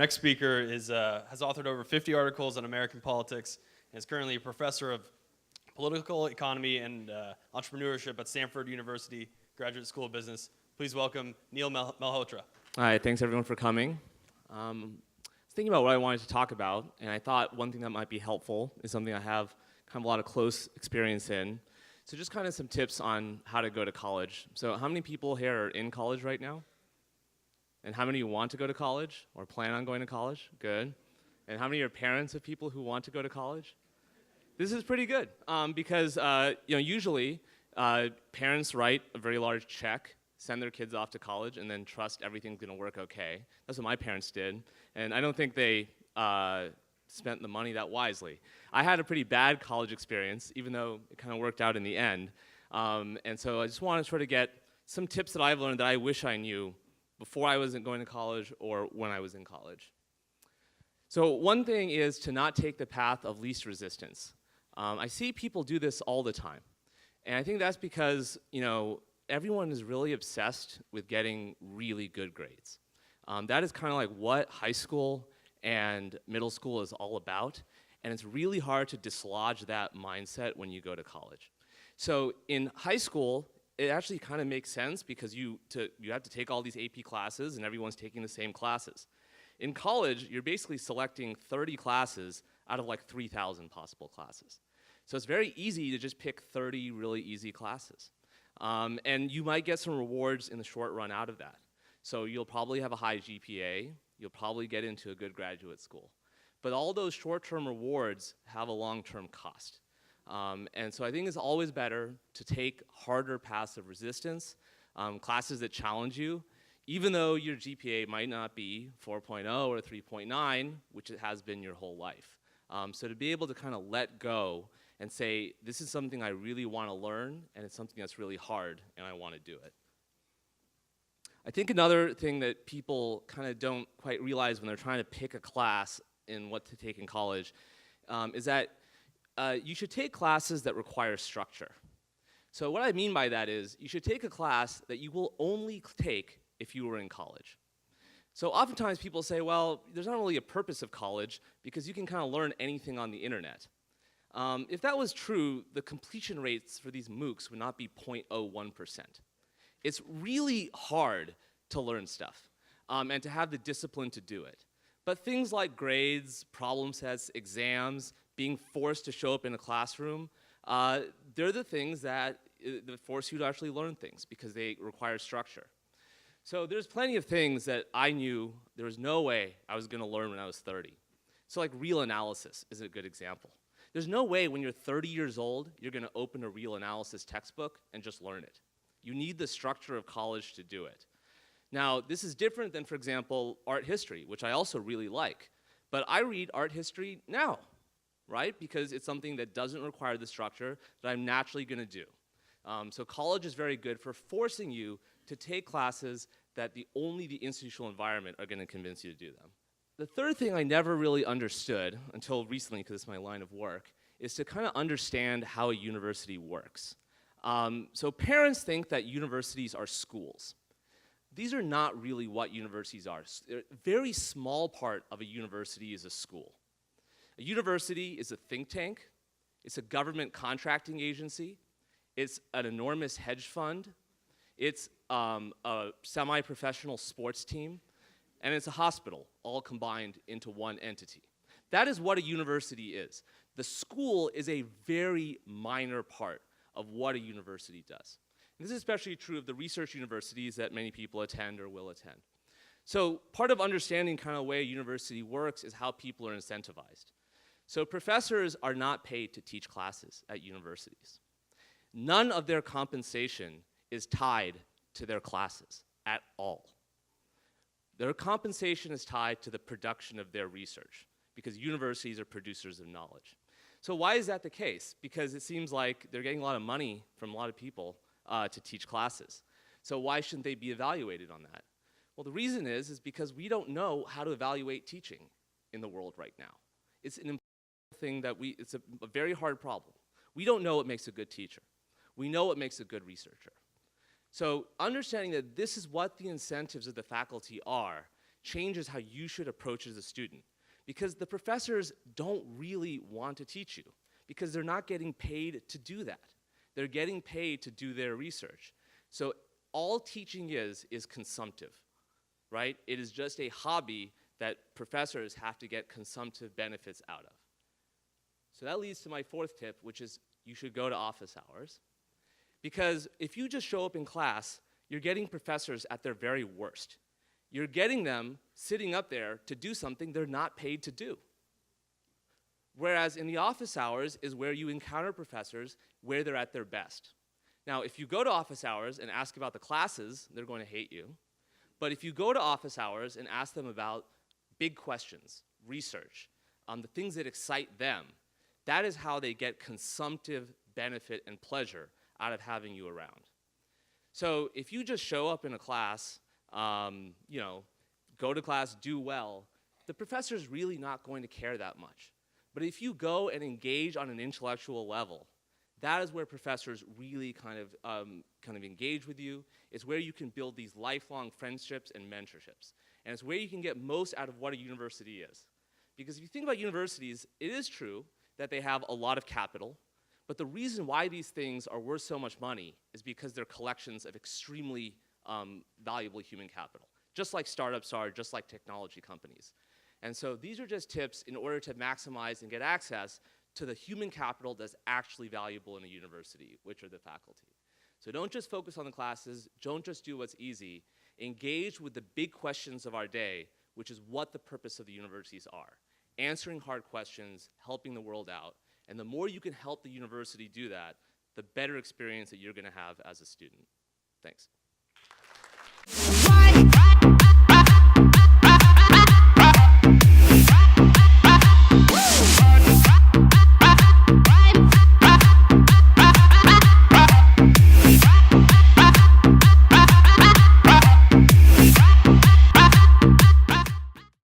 next speaker has authored over 50 articles on American politics and is currently a professor of political economy and entrepreneurship at Stanford University Graduate School of Business. Please welcome Neil Malhotra. Hi, thanks everyone for coming. I was thinking about what I wanted to talk about, and I thought one thing that might be helpful is something I have kind of a lot of close experience in. So just kind of some tips on how to go to college. So how many people here are in college right now? And how many want to go to college or plan on going to college? Good. And how many are parents of people who want to go to college? This is pretty good because usually parents write a very large check, send their kids off to college, and then trust everything's going to work okay. That's what my parents did, and I don't think they spent the money that wisely. I had a pretty bad college experience, even though it kind of worked out in the end. And so I just want to sort of get some tips that I've learned that I wish I knew before I wasn't going to college or when I was in college. So one thing is to not take the path of least resistance. I see people do this all the time. And I think that's because, everyone is really obsessed with getting really good grades. That is kind of like what high school and middle school is all about. And it's really hard to dislodge that mindset when you go to college. So in high school, it actually kind of makes sense because you have to take all these AP classes and everyone's taking the same classes. In college, you're basically selecting 30 classes out of like 3,000 possible classes. So it's very easy to just pick 30 really easy classes. And you might get some rewards in the short run out of that. So you'll probably have a high GPA, you'll probably get into a good graduate school. But all those short-term rewards have a long-term cost. And so I think it's always better to take harder paths of resistance, classes that challenge you, even though your GPA might not be 4.0 or 3.9, which it has been your whole life. So to be able to kind of let go and say, this is something I really want to learn, and it's something that's really hard, and I want to do it. I think another thing that people kind of don't quite realize when they're trying to pick a class in what to take in college is that you should take classes that require structure. So what I mean by that is you should take a class that you will only take if you were in college. So oftentimes people say, well, there's not really a purpose of college because you can kind of learn anything on the internet. If that was true, the completion rates for these MOOCs would not be 0.01%. It's really hard to learn stuff and to have the discipline to do it. But things like grades, problem sets, exams, being forced to show up in a classroom, they're the things that force you to actually learn things because they require structure. So there's plenty of things that I knew there was no way I was going to learn when I was 30. So like real analysis is a good example. There's no way when you're 30 years old you're going to open a real analysis textbook and just learn it. You need the structure of college to do it. Now, this is different than, for example, art history, which I also really like. But I read art history now, right? Because it's something that doesn't require the structure that I'm naturally going to do. So college is very good for forcing you to take classes that only the institutional environment are going to convince you to do them. The third thing I never really understood until recently, because it's my line of work, is to kind of understand how a university works. So parents think that universities are schools. These are not really what universities are. A very small part of a university is a school. A university is a think tank, it's a government contracting agency, it's an enormous hedge fund, it's a semi-professional sports team, and it's a hospital, all combined into one entity. That is what a university is. The school is a very minor part of what a university does. And this is especially true of the research universities that many people attend or will attend. So part of understanding kind of the way a university works is how people are incentivized. So professors are not paid to teach classes at universities. None of their compensation is tied to their classes at all. Their compensation is tied to the production of their research because universities are producers of knowledge. So why is that the case? Because it seems like they're getting a lot of money from a lot of people to teach classes. So why shouldn't they be evaluated on that? Well, the reason is because we don't know how to evaluate teaching in the world right now. It's an important thing that it's a very hard problem. We don't know what makes a good teacher. We know what makes a good researcher. So understanding that this is what the incentives of the faculty are changes how you should approach as a student. Because the professors don't really want to teach you, because they're not getting paid to do that. They're getting paid to do their research. So all teaching is consumptive, right? It is just a hobby that professors have to get consumptive benefits out of. So that leads to my fourth tip, which is you should go to office hours. Because if you just show up in class, you're getting professors at their very worst. You're getting them sitting up there to do something they're not paid to do. Whereas in the office hours is where you encounter professors where they're at their best. Now, if you go to office hours and ask about the classes, they're going to hate you. But if you go to office hours and ask them about big questions, research, the things that excite them, that is how they get consumptive benefit and pleasure out of having you around. So if you just show up in a class, go to class, do well, the professor's really not going to care that much. But if you go and engage on an intellectual level, that is where professors really kind of engage with you. It's where you can build these lifelong friendships and mentorships. And it's where you can get most out of what a university is. Because if you think about universities, it is true that they have a lot of capital, but the reason why these things are worth so much money is because they're collections of extremely valuable human capital, just like startups are, just like technology companies. And so these are just tips in order to maximize and get access to the human capital that's actually valuable in a university, which are the faculty. So don't just focus on the classes, don't just do what's easy, engage with the big questions of our day, which is what the purpose of the universities are. Answering hard questions, helping the world out, and the more you can help the university do that, the better experience that you're gonna have as a student. Thanks.